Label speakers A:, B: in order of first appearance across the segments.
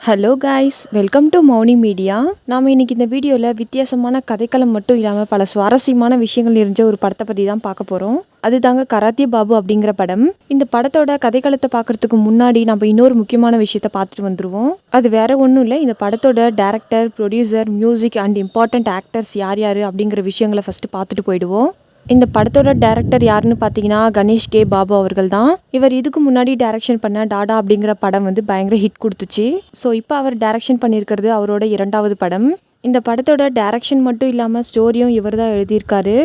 A: Hello guys, welcome to Mouni media. நாம் இன்னைக்கு இந்த வீடியோவில் வித்தியாசமான கதைக்களம் மட்டும் இல்லாமல் பல சுவாரஸ்யமான விஷயங்கள் இருந்த ஒரு படத்தை பற்றி தான் பார்க்க போகிறோம். அது தாங்க கராத்தே பாபு அப்படிங்கிற படம். இந்த படத்தோட கதைக்களத்தை பார்க்கறதுக்கு முன்னாடி நம்ம இன்னொரு முக்கியமான விஷயத்த பார்த்துட்டு வந்துடுவோம். அது வேற ஒன்றும் இல்லை, இந்த படத்தோட director, producer, music and important actors யார் யார் அப்படிங்கிற விஷயங்களை ஃபஸ்ட்டு பார்த்துட்டு போயிடுவோம். இந்த படத்தோட டைரக்டர் யாருன்னு பார்த்தீங்கன்னா கணேஷ் கே பாபு அவர்கள் தான். இவர் இதுக்கு முன்னாடி டைரக்ஷன் பண்ண டாடா அப்படிங்கிற படம் பயங்கர ஹிட் கொடுத்துச்சு. ஸோ இப்போ அவர் டைரக்ஷன் பண்ணியிருக்கிறது அவரோட 2வது படம். இந்த படத்தோட டைரக்ஷன் மட்டும் இல்லாமல் ஸ்டோரியும் இவர் தான் எழுதியிருக்காரு.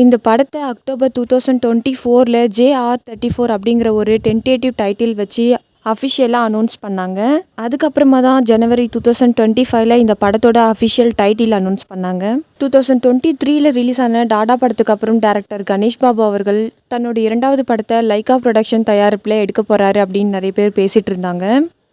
A: இந்த படத்தை அக்டோபர் 2024 JR34 அப்படிங்கிற ஒரு டென்டேட்டிவ் டைட்டில் வச்சு அஃபிஷியலாக அனௌன்ஸ் பண்ணாங்க. அதுக்கப்புறமா தான் ஜனவரி 2025 இந்த படத்தோட அஃபிஷியல் டைட்டில் அனௌன்ஸ் பண்ணாங்க. 2023 ரிலீஸ் ஆன டாடா படத்துக்கு அப்புறம் டைரக்டர் கணேஷ் பாபு அவர்கள் தன்னோட 2வது படத்தை லைகா ப்ரொடக்ஷன் தயாரிப்பில் எடுக்க போகிறாரு அப்படின்னு நிறைய பேர் பேசிகிட்டு இருந்தாங்க.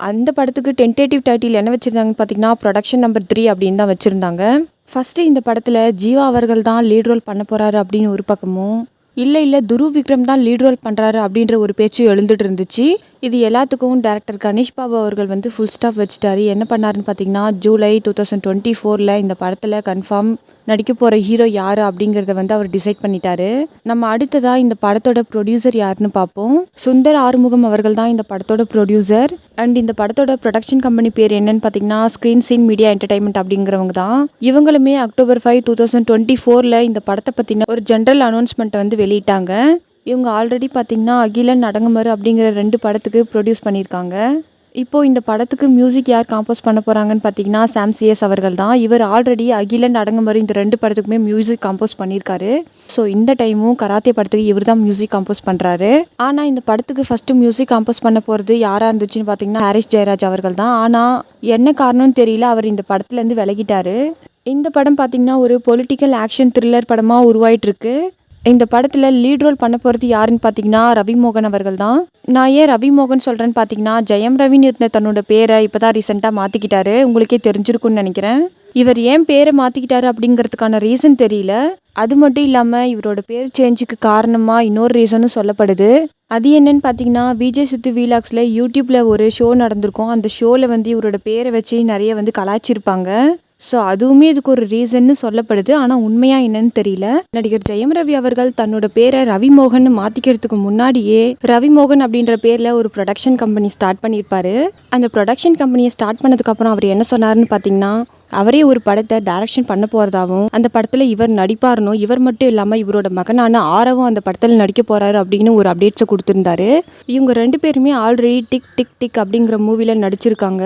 A: அந்த படத்துக்கு டென்டேட்டிவ் டைட்டில் என்ன வச்சுருந்தாங்கன்னு பார்த்தீங்கன்னா ப்ரொடக்ஷன் நம்பர் 3 அப்படின்னு தான் வச்சுருந்தாங்க. ஃபஸ்ட்டு இந்த படத்தில் ஜீவா அவர்கள் தான் லீட் ரோல் பண்ண போகிறாரு அப்படின்னு ஒரு பக்கமும், இல்லை துருவ் விக்ரம் தான் லீட் ரோல் பண்ணுறாரு அப்படின்ற ஒரு பேச்சு எழுந்துட்டு இருந்துச்சு. இது எல்லாத்துக்கும் டைரக்டர் கணேஷ் பாபு அவர்கள் ஃபுல் ஸ்டாப் வச்சுட்டாரு. என்ன பண்ணாருன்னு பார்த்தீங்கன்னா ஜூலை 2024 இந்த படத்தில் கன்ஃபார்ம் நடிக்க போகிற ஹீரோ யார் அப்படிங்கிறத அவர் டிசைட் பண்ணிட்டாரு. நம்ம அடுத்ததாக இந்த படத்தோட ப்ரொடியூசர் யாருன்னு பார்ப்போம். சுந்தர் ஆறுமுகம் அவர்கள் தான் இந்த படத்தோட ப்ரொடியூசர். அண்ட் இந்த படத்தோட ப்ரொடக்ஷன் கம்பெனி பேர் என்னன்னு பார்த்தீங்கன்னா ஸ்க்ரீன் சீன் மீடியா என்டர்டைன்மெண்ட் அப்படிங்கிறவங்க தான். இவங்களுமே அக்டோபர் 5, 2024 இந்த படத்தை பற்றின ஒரு ஜென்ரல் அனௌன்ஸ்மெண்ட்டை வெளியிட்டாங்க. இவங்க ஆல்ரெடி பார்த்தீங்கன்னா அகிலன் அடங்குமறு அப்படிங்கிற 2 படத்துக்கு ப்ரொடியூஸ் பண்ணியிருக்காங்க. இப்போது இந்த படத்துக்கு மியூசிக் யார் காம்போஸ் பண்ண போகிறாங்கன்னு பார்த்தீங்கன்னா சாம் சிஎஸ் அவர்கள் தான். இவர் ஆல்ரெடி அகிலன் அடங்குமறு இந்த 2 படத்துக்குமே மியூசிக் காம்போஸ் பண்ணியிருக்காரு. ஸோ இந்த டைமும் கராத்தே படத்துக்கு இவர் தான் மியூசிக் காம்போஸ் பண்ணுறாரு. ஆனால் இந்த படத்துக்கு ஃபஸ்ட்டு மியூசிக் காம்போஸ் பண்ண போகிறது யாராக இருந்துச்சுன்னு பார்த்தீங்கன்னா ஹாரிஸ் ஜெயராஜ் அவர்கள் தான். ஆனால் என்ன காரணம்னு தெரியல, அவர் இந்த படத்துலேருந்து விலகிட்டாரு. இந்த படம் பார்த்தீங்கன்னா ஒரு பொலிட்டிக்கல் ஆக்ஷன் த்ரில்லர் படமாக உருவாயிட்டிருக்கு. இந்த படத்தில் லீட் ரோல் பண்ண போகிறது யாருன்னு பார்த்தீங்கன்னா ரவி மோகன் அவர்கள் தான். நான் ஏன் ரவி மோகன் சொல்கிறேன்னு பார்த்தீங்கன்னா ஜெயம் ரவின்னு இருந்த தன்னோட பேரை இப்போ தான் ரீசெண்டாக மாற்றிக்கிட்டாரு. உங்களுக்கே தெரிஞ்சிருக்குன்னு நினைக்கிறேன். இவர் ஏன் பேரை மாற்றிக்கிட்டாரு அப்படிங்கிறதுக்கான ரீசன் தெரியல. அது மட்டும் இல்லாமல் இவரோட பேர் சேஞ்சுக்கு காரணமாக இன்னொரு ரீசனும் சொல்லப்படுது. அது என்னன்னு பார்த்தீங்கன்னா விஜய் சித்து வீலாக்ஸில் யூடியூப்பில் ஒரு ஷோ நடந்திருக்கும். அந்த ஷோவில் இவரோட பேரை வச்சு நிறைய கலாய்ச்சிருப்பாங்க. ஸோ அதுவுமே இதுக்கு ஒரு ரீசன்னு சொல்லப்படுது. ஆனால் உண்மையாக என்னன்னு தெரியல. நடிகர் ஜெயம் ரவி அவர்கள் தன்னோட பேரை ரவி மோகன் மாற்றிக்கிறதுக்கு முன்னாடியே ரவி மோகன் அப்படின்ற பேரில் ஒரு ப்ரொடக்ஷன் கம்பெனி ஸ்டார்ட் பண்ணியிருப்பாரு. அந்த ப்ரொடக்ஷன் கம்பெனியை ஸ்டார்ட் பண்ணதுக்கப்புறம் அவர் என்ன சொன்னார்னு பார்த்தீங்கன்னா அவரே ஒரு படத்தை டைரக்ஷன் பண்ண போகிறதாவும், அந்த படத்தில் இவர் நடிப்பாருனோ, இவர் மட்டும் இல்லாமல் இவரோட மகனான ஆரவும் அந்த படத்தில் நடிக்க போகிறாரு அப்படின்னு ஒரு அப்டேட்ஸை கொடுத்துருந்தாரு. இவங்க 2 பேருமே ஆல்ரெடி டிக் டிக் டிக் அப்படிங்கிற மூவியில் நடிச்சிருக்காங்க.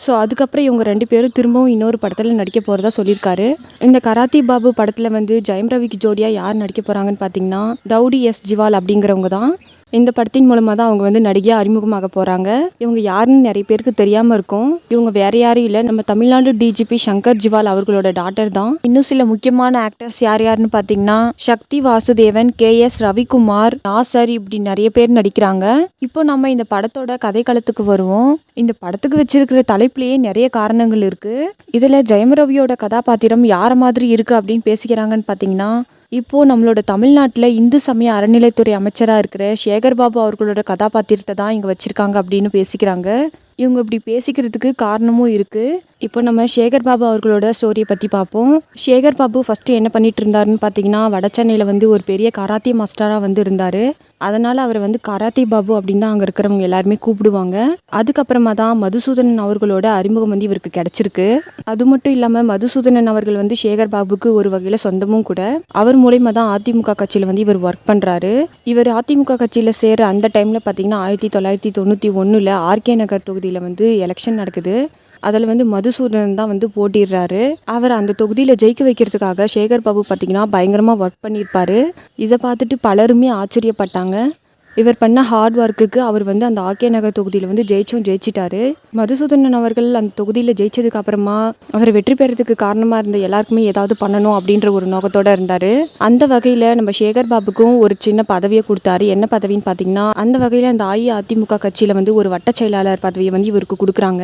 A: ஸோ அதுக்கப்புறம் இவங்க 2 பேரும் திரும்பவும் இன்னொரு படத்தில் நடிக்க போகிறதா சொல்லியிருக்காரு. இந்த கராத்தே பாபு படத்தில் ஜெயம் ரவிக்கு ஜோடியாக யார் நடிக்க போகிறாங்கன்னு பார்த்தீங்கன்னா டவுடி எஸ் ஜிவால் அப்படிங்கிறவங்க தான். இந்த படத்தின் மூலமாக தான் அவங்க நடிகையாக அறிமுகமாக போகிறாங்க. இவங்க யாருன்னு நிறைய பேருக்கு தெரியாமல் இருக்கும். இவங்க வேற யாரும் இல்லை, நம்ம தமிழ்நாடு டிஜிபி சங்கர் ஜிவால் அவர்களோட டாட்டர் தான். இன்னும் சில முக்கியமான ஆக்டர்ஸ் யாருன்னு பார்த்தீங்கன்னா சக்தி வாசுதேவன், KS ரவிக்குமார், நாசர், இப்படி நிறைய பேர் நடிக்கிறாங்க. இப்போ நம்ம இந்த படத்தோட கதைக்களத்துக்கு வருவோம். இந்த படத்துக்கு வச்சிருக்கிற தலைப்புலேயே நிறைய காரணங்கள் இருக்கு. இதில் ஜெயம் ரவியோட கதாபாத்திரம் யார மாதிரி இருக்கு அப்படின்னு பேசிக்கிறாங்கன்னு பார்த்தீங்கன்னா இப்போது நம்மளோட தமிழ்நாட்டில் இந்து சமய அறநிலைத்துறை அமைச்சராக இருக்கிற சேகர் பாபு அவர்களோட கதாபாத்திரத்தை தான் இங்கே வச்சுருக்காங்க அப்படின்னு பேசிக்கிறாங்க. இவங்க இப்படி பேசிக்கிறதுக்கு காரணமும் இருக்குது. இப்போ நம்ம சேகர் பாபு அவர்களோட ஸ்டோரியை பற்றி பார்ப்போம். சேகர் பாபு ஃபஸ்ட்டு என்ன பண்ணிட்டு இருந்தாருன்னு பார்த்தீங்கன்னா வட சென்னையில் ஒரு பெரிய கராத்தே மாஸ்டராக இருந்தார். அதனால் அவரை கராத்தே பாபு அப்படின்னு தான் அங்கே இருக்கிறவங்க எல்லாருமே கூப்பிடுவாங்க. அதுக்கப்புறமா தான் மதுசூதனன் அவர்களோட அறிமுகம் இவருக்கு கிடச்சிருக்கு. அது மட்டும் இல்லாமல் மதுசூதனன் அவர்கள் சேகர் பாபுக்கு ஒரு வகையில் சொந்தமும் கூட. அவர் மூலயமா தான் அதிமுக கட்சியில் இவர் ஒர்க் பண்ணுறாரு. இவர் அதிமுக கட்சியில் சேர அந்த டைமில் பார்த்தீங்கன்னா 1991 RK நகர் தொகுதியில் எலெக்ஷன் நடக்குது. அதில் மதுசூதனன் தான் போட்டிடுறாரு. அவர் அந்த தொகுதியில் ஜெயிக்க வைக்கிறதுக்காக சேகர் பாபு பார்த்தீங்கன்னா பயங்கரமாக ஒர்க் பண்ணியிருப்பாரு. இதை பார்த்துட்டு பலருமே ஆச்சரியப்பட்டாங்க. இவர் பண்ண ஹார்ட் ஒர்க்குக்கு அவர் அந்த RK நகர் தொகுதியில் ஜெயிச்சிட்டாரு. மதுசூதனன் அவர்கள் அந்த தொகுதியில் ஜெயிச்சதுக்கு அப்புறமா அவர் வெற்றி பெறதுக்கு காரணமாக இருந்த எல்லாருக்குமே ஏதாவது பண்ணணும் அப்படின்ற ஒரு நோக்கத்தோடு இருந்தார். அந்த வகையில் நம்ம சேகர் பாபுக்கும் ஒரு சின்ன பதவியை கொடுத்தாரு. என்ன பதவின்னு பார்த்தீங்கன்னா அந்த வகையில் அந்த அஇஅதிமுக கட்சியில் ஒரு வட்ட செயலாளர் பதவியை இவருக்கு கொடுக்குறாங்க.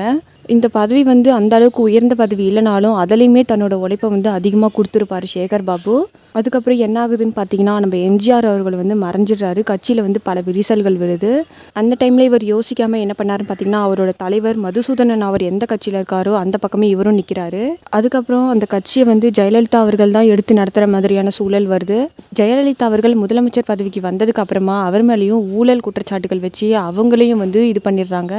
A: இந்த பதவி வந்து அந்த அளவுக்கு உயர்ந்த பதவி இல்லைனாலும் அதுலேயுமே தன்னோட உழைப்பை வந்து அதிகமாக கொடுத்துருப்பாரு சேகர் பாபு. அதுக்கப்புறம் என்ன ஆகுதுன்னு பார்த்தீங்கன்னா, நம்ம எம்ஜிஆர் அவர்கள் வந்து மறைஞ்சிடுறாரு. கட்சியில் வந்து பல விரிசல்கள் வருது. அந்த டைமில் இவர் யோசிக்காமல் என்ன பண்ணாருன்னு பார்த்தீங்கன்னா, அவரோட தலைவர் மதுசூதனன் அவர் எந்த கட்சியில் இருக்காரோ அந்த பக்கமே இவரும் நிற்கிறாரு. அதுக்கப்புறம் அந்த கட்சியை வந்து ஜெயலலிதா அவர்கள் தான் எடுத்து நடத்துகிற மாதிரியான சூழல் வருது. ஜெயலலிதா அவர்கள் முதலமைச்சர் பதவிக்கு வந்ததுக்கு அப்புறமா அவர் மேலேயும் ஊழல் குற்றச்சாட்டுகள் வச்சு அவங்களையும் வந்து இது பண்ணிடுறாங்க.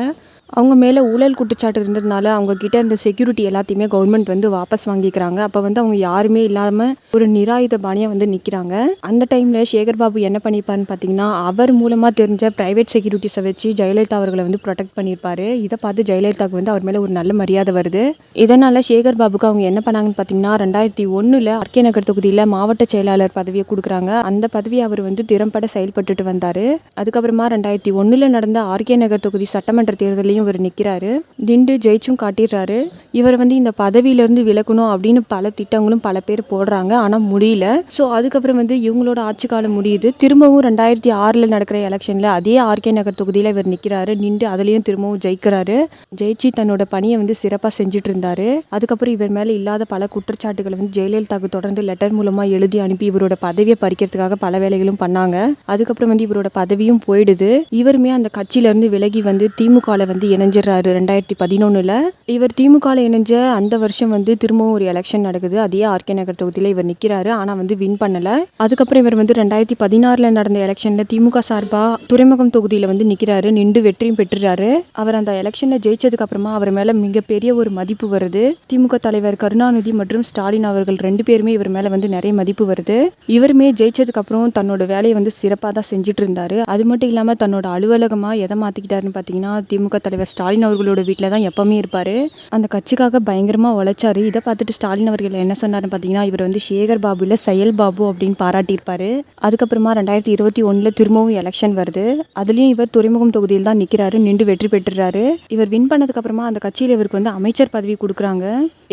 A: அவங்க மேலே ஊழல் குற்றச்சாட்டு இருந்ததுனால அவங்க கிட்ட இருந்த செக்யூரிட்டி எல்லாத்தையுமே கவர்மெண்ட் வந்து வாபஸ் வாங்கிக்கிறாங்க. அப்போ வந்து அவங்க யாருமே இல்லாமல் ஒரு நிராயுத பாணியாக வந்து நிற்கிறாங்க. அந்த டைமில் சேகர் பாபு என்ன பண்ணியிருப்பாருன்னு பார்த்தீங்கன்னா, அவர் மூலமாக தெரிஞ்ச ப்ரைவேட் செக்யூரிட்டிஸை வச்சு ஜெயலலிதா அவர்களை வந்து ப்ரொடெக்ட் பண்ணியிருப்பாரு. இதை பார்த்து ஜெயலலிதாவுக்கு வந்து அவர் மேலே ஒரு நல்ல மரியாதை வருது. இதனால் சேகர் பாபுக்கு அவங்க என்ன பண்ணாங்கன்னு பார்த்தீங்கன்னா, 2001 ஆர்கே நகர் தொகுதியில் மாவட்ட செயலாளர் பதவியை கொடுக்குறாங்க. அந்த பதவியை அவர் வந்து திறம்பட செயல்பட்டுட்டு வந்தார். அதுக்கப்புறமா 2001 நடந்த ஆர்கே நகர் தொகுதி சட்டமன்ற தேர்தலையும் இவர் நிற்கிறாரு. நின்று ஜெயிச்சும் காட்டிடுறாரு. இவர் வந்து இந்த பதவியிலேருந்து விலகணும் அப்படின்னு பல திட்டங்களும் பல பேர் போடுறாங்க. ஆனால் முடியல. ஸோ அதுக்கப்புறம் வந்து இவங்களோட ஆட்சி காலம் முடியுது. திரும்பவும் 2006 நடக்கிற எலெக்ஷனில் அதே ஆர்கே நகர் தொகுதியில் இவர் நிற்கிறாரு. நின்று அதுலேயும் திரும்பவும் ஜெயிக்கிறாரு. ஜெயிச்சு தன்னோட பணியை வந்து சிறப்பாக செஞ்சுட்டு இருந்தாரு. அதுக்கப்புறம் இவர் மேலே இல்லாத பல குற்றச்சாட்டுகளை வந்து ஜெயலலிதாவுக்கு தொடர்ந்து லெட்டர் மூலமாக எழுதி அனுப்பி இவரோட பதவியை பறிக்கிறதுக்காக பல வேலைகளும் பண்ணாங்க. அதுக்கப்புறம் வந்து இவரோட பதவியும் போயிடுது. இவருமே அந்த கட்சியிலேருந்து விலகி வந்து திமுகவில் வந்து இணைஞ்சிடறாரு 2011. இவர் திமுகவில் இணைஞ்ச அந்த வருஷம் வந்து திரும்பவும் ஒரு எலெக்ஷன் நடக்குது. அதே ஆர்கே நகர் தொகுதியில் இவர் நிற்கிறாரு. ஆனால் வந்து வின் பண்ணலை. அதுக்கப்புறம் இவர் வந்து 2016 நடந்த எலெக்ஷனில் திமுக சார்பாக துறைமுகம் தொகுதியில் வந்து நிற்கிறாரு. நின்று வெற்றியும் பெற்றுறாரு. அவர் அந்த எலெக்ஷனில் ஜெயிச்சதுக்கு அப்புறமா அவர் மேலே மிகப்பெரிய ஒரு மதிப்பு வருது. திமுக தலைவர் கருணாநிதி மற்றும் ஸ்டாலின் அவர்கள் 2 பேருமே இவர் மேலே வந்து நிறைய மதிப்பு வருது. இவருமே ஜெயிச்சதுக்கு அப்புறம் தன்னோட வேலையை வந்து சிறப்பாக தான் செஞ்சுட்டு இருந்தாரு. அது மட்டும் இல்லாமல் தன்னோட அலுவலகமாக எதை மாற்றிக்கிட்டாருன்னு பார்த்தீங்கன்னா, திமுக தலைவர் ஸ்டாலின் அவர்களோட வீட்டில் தான் எப்பவுமே இருப்பார். அந்த கட்சிக்காக பயங்கரமாக உழைச்சாரு. இதை பார்த்துட்டு ஸ்டாலின் அவர்கள் என்ன சொன்னார்னு பார்த்தீங்கன்னா, இவர் வந்து சேகர் பாபு இல்லை செயல் பாபு அப்படின்னு பாராட்டியிருப்பாரு. அதுக்கப்புறமா 2021 திரும்பவும் எலெக்ஷன் வருது. அதுலேயும் இவர் துறைமுகம் தொகுதியில் தான் நிற்கிறாரு. நின்று வெற்றி பெற்றுறாரு. இவர் வின் பண்ணதுக்கு அப்புறமா அந்த கட்சியில் இவருக்கு வந்து அமைச்சர் பதவி கொடுக்குறாங்க.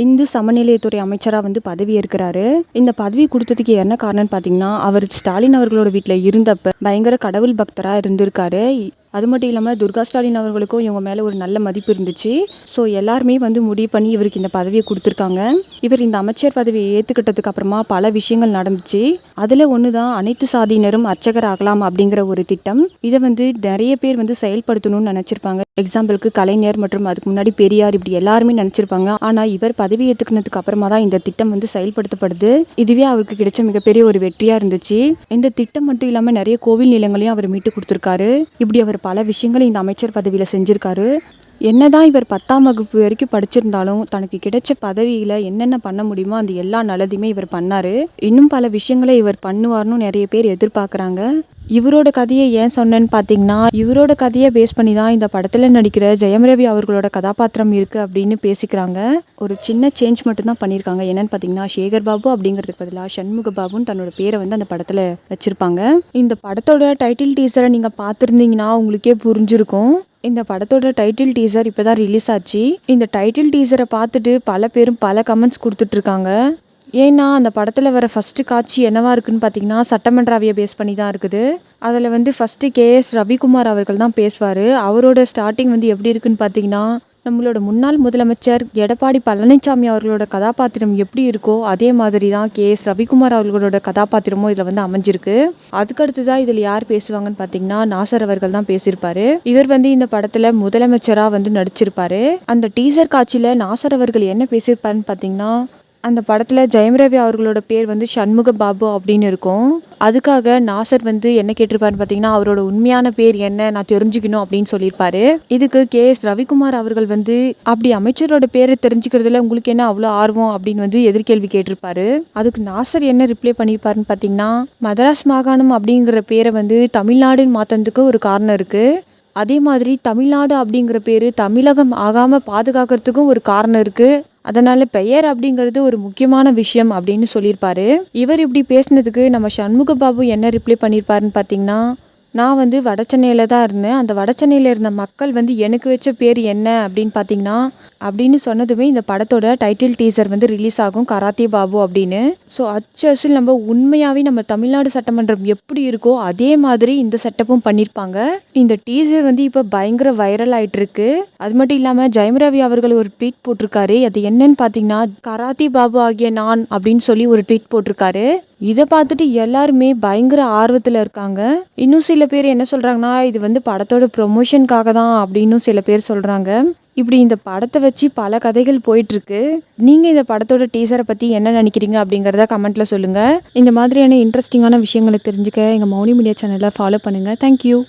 A: இந்து சமநிலையத்துறை அமைச்சராக வந்து பதவி ஏற்கிறாரு. இந்த பதவி கொடுத்ததுக்கு என்ன காரணம்னு பார்த்தீங்கன்னா, அவர் ஸ்டாலின் அவர்களோட வீட்டில் இருந்தப்ப பயங்கர கடவுள் பக்தராக இருந்திருக்காரு. அது மட்டும் இல்லாமல் துர்கா ஸ்டாலின் அவர்களுக்கும் இவங்க மேலே ஒரு நல்ல மதிப்பு இருந்துச்சு. ஸோ எல்லாருமே வந்து முடிவு பண்ணி இவருக்கு இந்த பதவியை கொடுத்துருக்காங்க. இவர் இந்த அமைச்சர் பதவியை ஏற்றுக்கிட்டதுக்கு அப்புறமா பல விஷயங்கள் நடந்துச்சு. அதில் ஒன்று தான் அனைத்து சாதியினரும் அர்ச்சகர் ஆகலாம் அப்படிங்கிற ஒரு திட்டம். இதை வந்து நிறைய பேர் வந்து செயல்படுத்தணும்னு நினச்சிருப்பாங்க. எக்ஸாம்பிளுக்கு கலைஞர் மற்றும் அதுக்கு முன்னாடி பெரியார் இப்படி எல்லாருமே நினச்சிருப்பாங்க. ஆனால் இவர் பதவி ஏற்றுக்கினதுக்கு அப்புறமா தான் இந்த திட்டம் வந்து செயல்படுத்தப்படுது. இதுவே அவருக்கு கிடைச்ச மிகப்பெரிய ஒரு வெற்றியாக இருந்துச்சு. இந்த திட்டம் மட்டும் இல்லாமல் நிறைய கோவில் நிலங்களையும் அவர் மீட்டு கொடுத்துருக்காரு. இப்படி அவர் பல விஷயங்களை இந்த அமைச்சர் பதவியில் செஞ்சுருக்காரு. என்னதான் இவர் 10ஆம் வகுப்பு வரைக்கும் படிச்சிருந்தாலும் தனக்கு கிடைச்ச பதவியில் என்னென்ன பண்ண முடியுமோ அந்த எல்லா நல்லதையுமே இவர் பண்ணார். இன்னும் பல விஷயங்களை இவர் பண்ணுவார்னு நிறைய பேர் எதிர்பார்க்குறாங்க. இவரோட கதையை ஏன் சொன்னேன்னு பார்த்தீங்கன்னா, இவரோட கதையை பேஸ் பண்ணி தான் இந்த படத்தில் நடிக்கிற ஜெயம் ரவி அவர்களோட கதாபாத்திரம் இருக்குது அப்படின்னு பேசிக்கிறாங்க. ஒரு சின்ன சேஞ்ச் மட்டும்தான் பண்ணியிருக்காங்க. என்னன்னு பார்த்தீங்கன்னா, சேகர் பாபு அப்படிங்கிறதுக்கு பதிலாக சண்முக பாபுன்னு தன்னோட பேரை வந்து அந்த படத்தில் வச்சுருப்பாங்க. இந்த படத்தோட டைட்டில் டீசரை நீங்கள் பார்த்துருந்தீங்கன்னா உங்களுக்கே புரிஞ்சிருக்கும். இந்த படத்தோட டைட்டில் டீசர் இப்போ தான் ரிலீஸ் ஆச்சு. இந்த டைட்டில் டீசரை பார்த்துட்டு பல பேரும் பல கமெண்ட்ஸ் கொடுத்துட்ருக்காங்க. ஏன்னா அந்த படத்தில் வர ஃபஸ்ட்டு காட்சி என்னவா இருக்குன்னு பார்த்தீங்கன்னா, சட்டமன்றாவியை பேஸ் பண்ணி தான் இருக்குது. அதில் வந்து ஃபஸ்ட்டு KS ரவிக்குமார் அவர்கள் தான் பேசுவார். அவரோட ஸ்டார்டிங் வந்து எப்படி இருக்குன்னு பார்த்தீங்கன்னா, நம்மளோட முன்னாள் முதலமைச்சர் எடப்பாடி பழனிசாமி அவர்களோட கதாபாத்திரம் எப்படி இருக்கோ அதே மாதிரி தான் KS ரவிக்குமார் அவர்களோட கதாபாத்திரமும் இதில் வந்து அமைஞ்சிருக்கு. அதுக்கடுத்து தான் இதில் யார் பேசுவாங்கன்னு பார்த்தீங்கன்னா, நாசர் அவர்கள் தான் பேசியிருப்பாரு. இவர் வந்து இந்த படத்தில் முதலமைச்சராக வந்து நடிச்சிருப்பாரு. அந்த டீசர் காட்சியில் நாசர் அவர்கள் என்ன பேசியிருப்பாருன்னு பார்த்தீங்கன்னா, அந்த படத்தில் ஜெயம் ரவி அவர்களோட பேர் வந்து சண்முக பாபு அப்படின்னு இருக்கும். அதுக்காக நாசர் வந்து என்ன கேட்டிருப்பாருன்னு பார்த்தீங்கன்னா, அவரோட உண்மையான பேர் என்ன நான் தெரிஞ்சுக்கணும் அப்படின்னு சொல்லியிருப்பாரு. இதுக்கு KS ரவிக்குமார் அவர்கள் வந்து அப்படி அமைச்சரோட பேரை தெரிஞ்சுக்கிறதுல உங்களுக்கு என்ன அவ்வளோ ஆர்வம் அப்படின்னு வந்து எதிர்கேள்வி கேட்டிருப்பாரு. அதுக்கு நாசர் என்ன ரிப்ளை பண்ணியிருப்பாருன்னு பார்த்தீங்கன்னா, மதராஸ் மாகாணம் அப்படிங்கிற பேரை வந்து தமிழ்நாடுன்னு மாற்றினதுக்கு ஒரு காரணம் இருக்குது. அதே மாதிரி தமிழ்நாடு அப்படிங்கிற பேர் தமிழகம் ஆகாமல் பாதுகாக்கிறதுக்கும் ஒரு காரணம் இருக்குது. அதனால் பெயர் அப்படிங்கிறது ஒரு முக்கியமான விஷயம் அப்படின்னு சொல்லியிருப்பாரு. இவர் இப்படி பேசினதுக்கு நம்ம சண்முக பாபு என்ன ரிப்ளை பண்ணியிருப்பாருன்னு பார்த்தீங்கன்னா, நான் வந்து வடசென்னையில் தான் இருந்தேன். அந்த வடசென்னையில் இருந்த மக்கள் வந்து எனக்கு வச்ச பேர் என்ன அப்படின்னு பார்த்தீங்கன்னா அப்படின்னு சொன்னதுமே இந்த படத்தோட டைட்டில் டீசர் வந்து ரிலீஸ் ஆகும், கராத்தே பாபு அப்படின்னு. ஸோ அச்சு நம்ம உண்மையாகவே நம்ம தமிழ்நாடு சட்டமன்றம் எப்படி இருக்கோ அதே மாதிரி இந்த செட்டப்பும் பண்ணியிருப்பாங்க. இந்த டீசர் வந்து இப்போ பயங்கர வைரல் ஆயிட்டு இருக்கு. அது மட்டும் இல்லாமல் ஜெயம் ரவி அவர்கள் ஒரு ட்வீட் போட்டிருக்காரு. அது என்னன்னு பார்த்தீங்கன்னா கராத்தே பாபு ஆகிய நான் அப்படின்னு சொல்லி ஒரு ட்வீட் போட்டிருக்காரு. இதை பார்த்துட்டு எல்லாருமே பயங்கர ஆர்வத்தில் இருக்காங்க. இன்னும் சில பேர் என்ன சொல்கிறாங்கன்னா இது வந்து படத்தோட ப்ரொமோஷனுக்காக தான் அப்படின்னு சில பேர் சொல்கிறாங்க. இப்படி இந்த படத்தை வச்சு பல கதைகள் போயிட்டுருக்கு. நீங்கள் இந்த படத்தோட டீசரை பற்றி என்ன நினைக்கிறீங்க அப்படிங்கிறத கமெண்ட்டில் சொல்லுங்கள். இந்த மாதிரியான இன்ட்ரெஸ்டிங்கான விஷயங்களை தெரிஞ்சுக்க எங்கள் மௌனி மீடியா சேனலை ஃபாலோ பண்ணுங்கள். தேங்க்யூ.